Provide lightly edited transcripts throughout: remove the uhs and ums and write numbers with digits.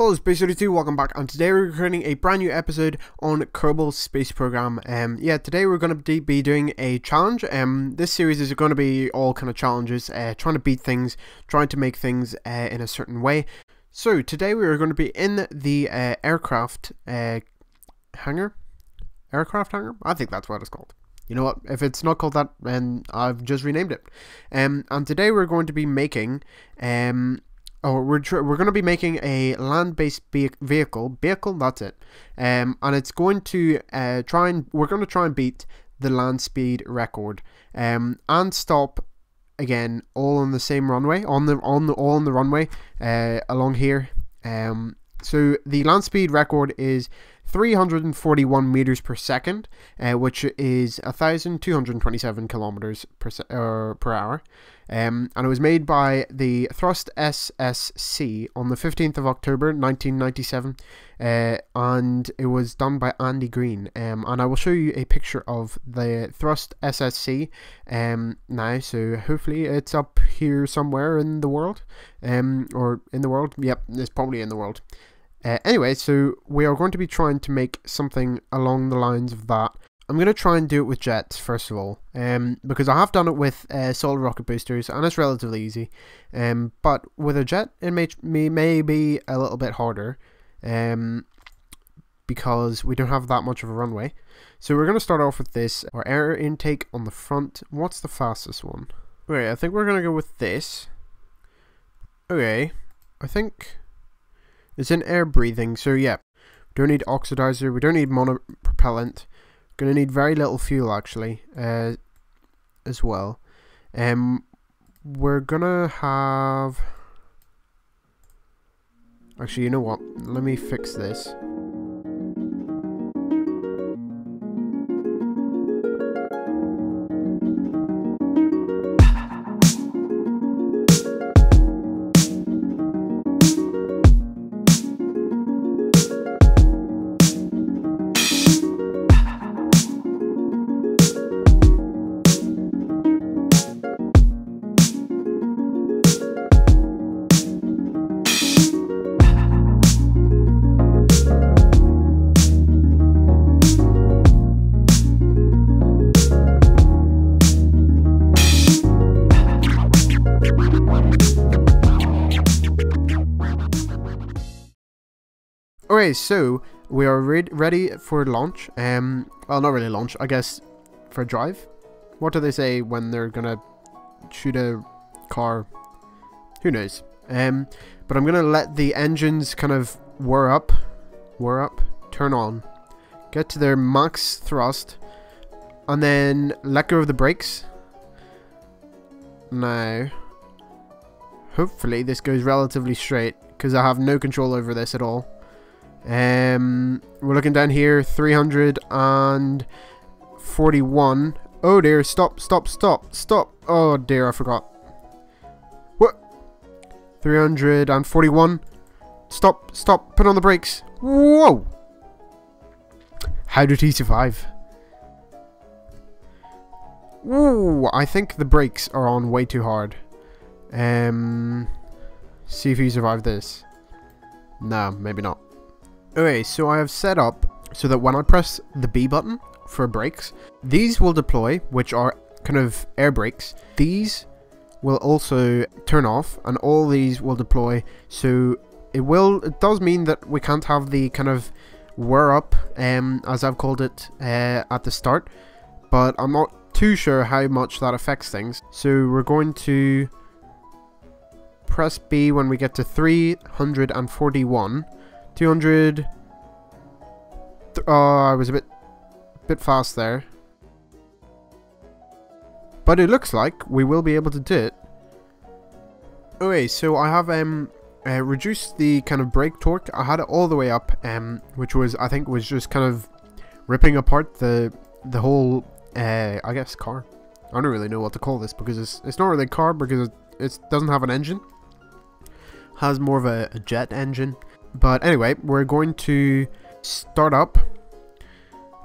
Hello Space32, welcome back, and today we're recording a brand new episode on Kerbal Space Program. Today we're going to be doing a challenge. This series is going to be all kind of challenges, trying to beat things, trying to make things in a certain way. So today we are going to be in the aircraft hangar? Aircraft hangar? I think that's what it's called. You know what, if it's not called that, then I've just renamed it. And today we're going to be making we're going to be making a land-based vehicle, that's it. And it's going to we're going to try and beat the land speed record, and stop again all on the same runway, all on the runway along here. So the land speed record is 341 meters per second, which is 1,227 kilometers per hour. And it was made by the Thrust SSC on the 15th of October 1997, and it was done by Andy Green. And I will show you a picture of the Thrust SSC now, so hopefully it's up here somewhere in the world, or in the world. Yep, it's probably in the world. Anyway, so we are going to be trying to make something along the lines of that. I'm going to try and do it with jets first of all, because I have done it with solid rocket boosters and it's relatively easy, but with a jet it may be a little bit harder, because we don't have that much of a runway. So we're going to start off with this, our air intake on the front. What's the fastest one? Okay, I think we're going to go with this. Okay, I think it's in air breathing, so yeah, we don't need oxidizer, we don't need monopropellant. Gonna need very little fuel actually, as well. We're gonna have, actually, you know what? Let me fix this. Okay, so we are ready for launch. Well, not really launch, I guess, for drive. What do they say when they're gonna shoot a car? Who knows? But I'm gonna let the engines kind of whir up, turn on, get to their max thrust, and then let go of the brakes. Now, hopefully this goes relatively straight, because I have no control over this at all. We're looking down here, 341. Oh dear, stop. Oh dear, I forgot. What? 341. Stop, put on the brakes. Whoa! How did he survive? Ooh, I think the brakes are on way too hard. See if he survived this. No, maybe not. Okay, so I have set up so that when I press the B button for brakes, these will deploy, which are kind of air brakes. These will also turn off, and all these will deploy. So it does mean that we can't have the kind of whir up, as I've called it, at the start, but I'm not too sure how much that affects things. So we're going to press B when we get to 341. 200. Oh, I was a bit fast there, but it looks like we will be able to do it. Okay, so I have reduced the kind of brake torque. I had it all the way up, which was, I think, was just kind of ripping apart the whole I guess car. I don't really know what to call this, because it's not really a car, because it doesn't have an engine. It has more of a jet engine. But anyway, we're going to start up,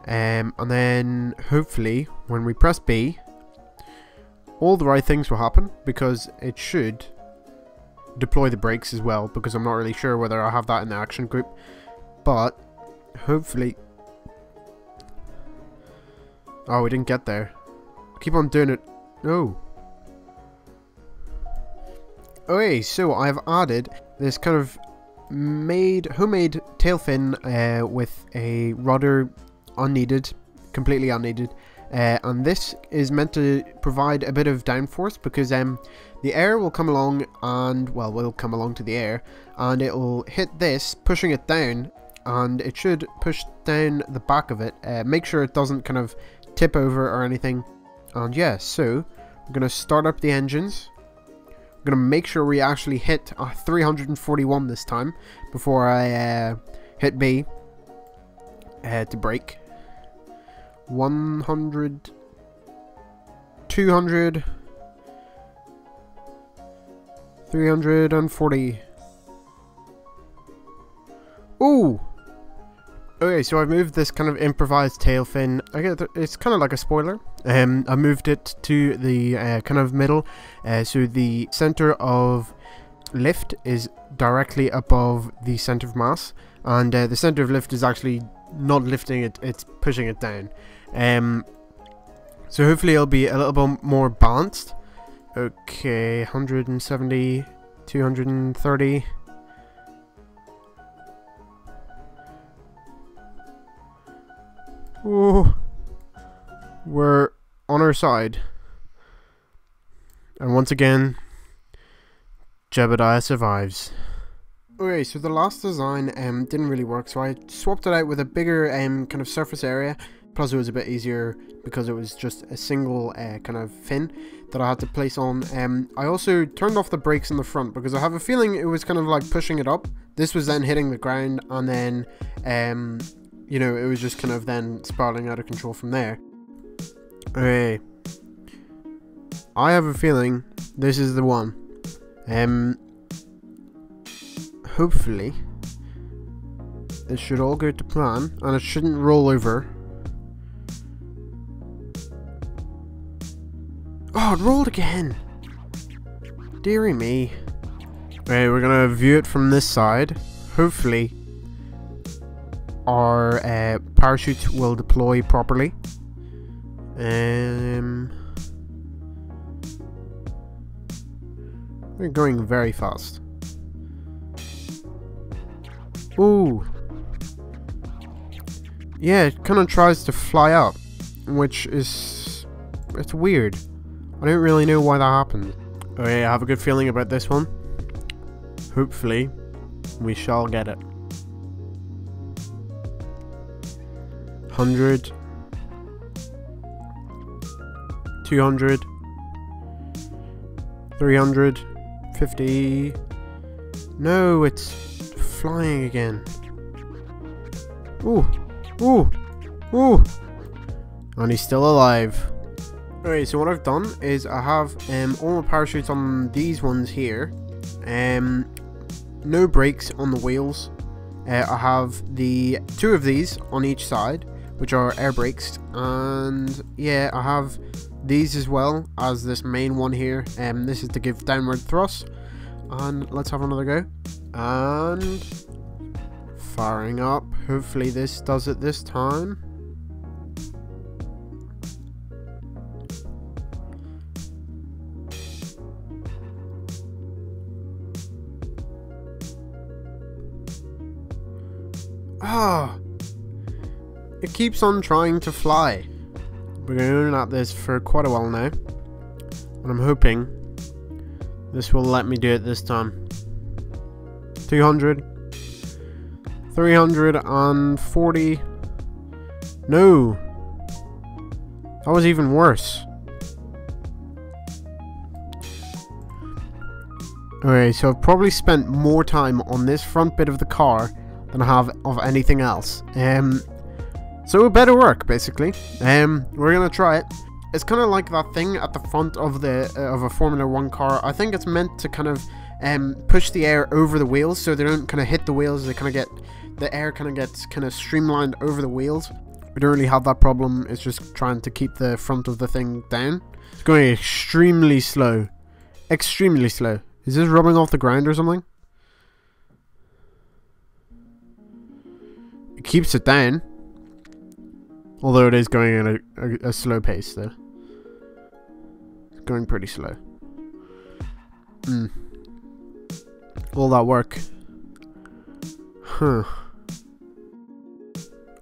and then hopefully when we press B, all the right things will happen, because it should deploy the brakes as well, because I'm not really sure whether I have that in the action group. But hopefully... Oh, we didn't get there. Keep on doing it. No. Okay, so I've added this kind of homemade tail fin with a rudder unneeded, completely unneeded. And this is meant to provide a bit of downforce, because the air will come along and, well, will come along to the air, and it will hit this, pushing it down, and it should push down the back of it. Make sure it doesn't kind of tip over or anything. And yeah, so we're going to start up the engines. We're going to make sure we actually hit 341 this time before I hit B to brake. 100, 200, 340. Ooh! Okay, so I've moved this kind of improvised tail fin. It's kind of like a spoiler. I moved it to the kind of middle, so the center of lift is directly above the center of mass, and the center of lift is actually not lifting it, it's pushing it down. So hopefully it'll be a little bit more balanced. Okay, 170, 230. Oh, we're on our side. And once again, Jebediah survives. Okay, so the last design didn't really work, so I swapped it out with a bigger kind of surface area. Plus it was a bit easier because it was just a single kind of fin that I had to place on. I also turned off the brakes in the front because I have a feeling it was kind of like pushing it up. This was then hitting the ground, and then you know, it was just kind of then spiraling out of control from there. Okay, I have a feeling this is the one. Hopefully this should all go to plan, and it shouldn't roll over. Oh, it rolled again. Dearie me. Okay, we're gonna view it from this side. Hopefully our parachute will deploy properly. We're going very fast. Ooh. Yeah, it kind of tries to fly up, which is... it's weird. I don't really know why that happened. Okay, I have a good feeling about this one. Hopefully, we shall get it. 100, 200, 350. No, it's flying again. Ooh, ooh, ooh. And he's still alive. Okay, so what I've done is I have all my parachutes on these ones here. No brakes on the wheels. I have the 2 of these on each side, which are air brakes, and yeah, I have these as well as this main one here. This is to give downward thrust. And let's have another go. And firing up. Hopefully this does it this time. Ah, it keeps on trying to fly. We're going at this for quite a while now, and I'm hoping this will let me do it this time. 200, 340. No, that was even worse. Okay, so I've probably spent more time on this front bit of the car than I have of anything else. So it better work, basically. We're gonna try it. It's kind of like that thing at the front of the of a Formula 1 car. I think it's meant to kind of push the air over the wheels, so they don't kind of hit the wheels. They kind of get the air gets kind of streamlined over the wheels. We don't really have that problem. It's just trying to keep the front of the thing down. It's going extremely slow. Extremely slow. Is this rubbing off the ground or something? It keeps it down. Although it is going at a slow pace though. It's going pretty slow. All that work. Huh.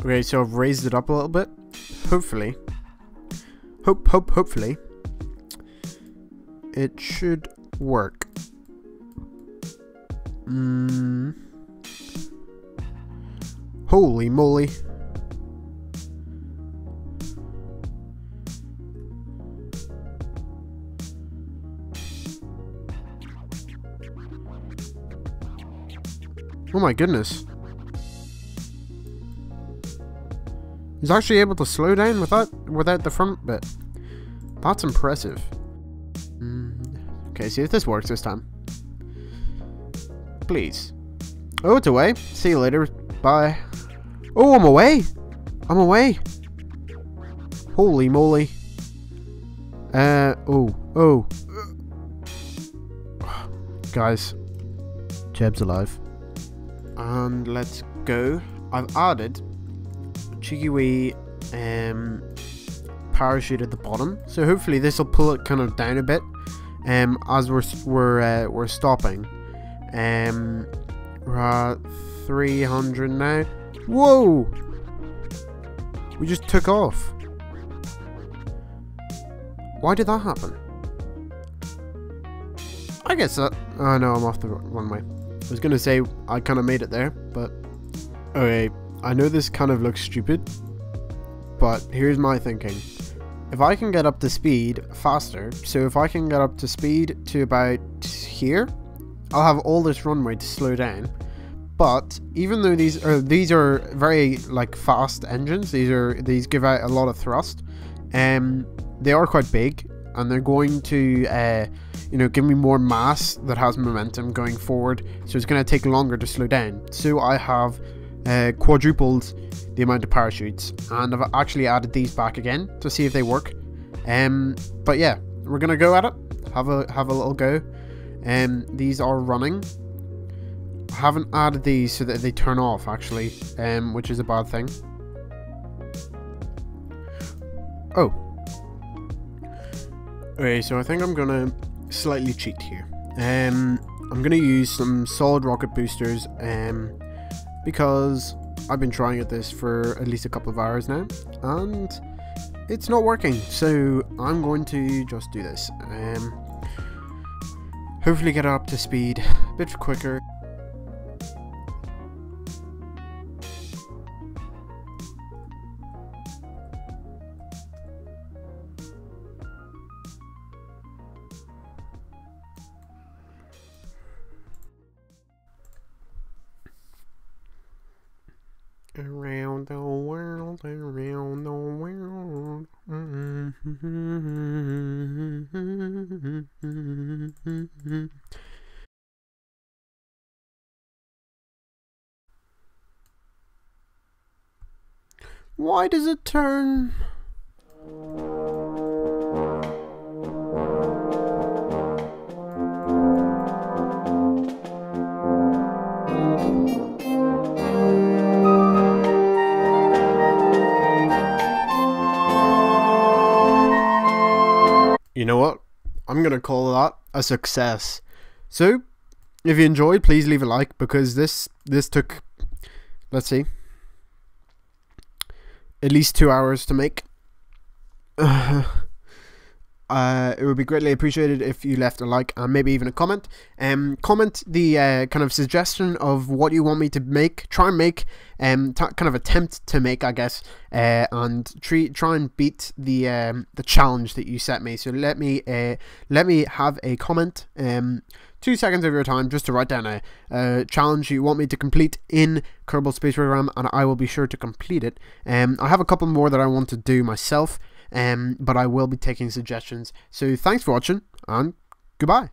Okay, so I've raised it up a little bit. Hopefully. Hopefully. It should work. Holy moly. Oh my goodness. He's actually able to slow down without the front bit. That's impressive. Okay, see if this works this time. Please. Oh, it's away. See you later. Bye. Oh, I'm away. I'm away. Holy moly. Oh. Guys. Jeb's alive. And let's go. I've added a cheeky wee parachute at the bottom, so hopefully this will pull it kind of down a bit as we're stopping. We're at 300 now. Whoa! We just took off. Why did that happen? I guess that. Oh no, I'm off the runway. I was gonna say I kind of made it there, but okay. I know this kind of looks stupid, but here's my thinking. If I can get up to speed faster, so if I can get up to speed to about here, I'll have all this runway to slow down. But even though these are very like fast engines, these give out a lot of thrust, they are quite big, and they're going to you know, give me more mass that has momentum going forward, so it's going to take longer to slow down. So I have quadrupled the amount of parachutes, and I've actually added these back again to see if they work. But yeah, we're gonna go at it. Have a little go. These are running. I haven't added these so that they turn off actually, which is a bad thing. Oh. Okay, so I think I'm gonna slightly cheat here. I'm gonna use some solid rocket boosters, because I've been trying at this for at least a couple of hours now, and it's not working. So I'm going to just do this. Hopefully get up to speed a bit quicker. Around the world, around the world. Why does it turn? You know what? I'm gonna call that a success. So, if you enjoyed, please leave a like, because this took, let's see, at least 2 hours to make. It would be greatly appreciated if you left a like and maybe even a comment. Comment the kind of suggestion of what you want me to make, try and make, kind of attempt to make, I guess, and try and beat the challenge that you set me. So let me have a comment, 2 seconds of your time, just to write down a challenge you want me to complete in Kerbal Space Program, and I will be sure to complete it. I have a couple more that I want to do myself, but I will be taking suggestions. So thanks for watching, and goodbye.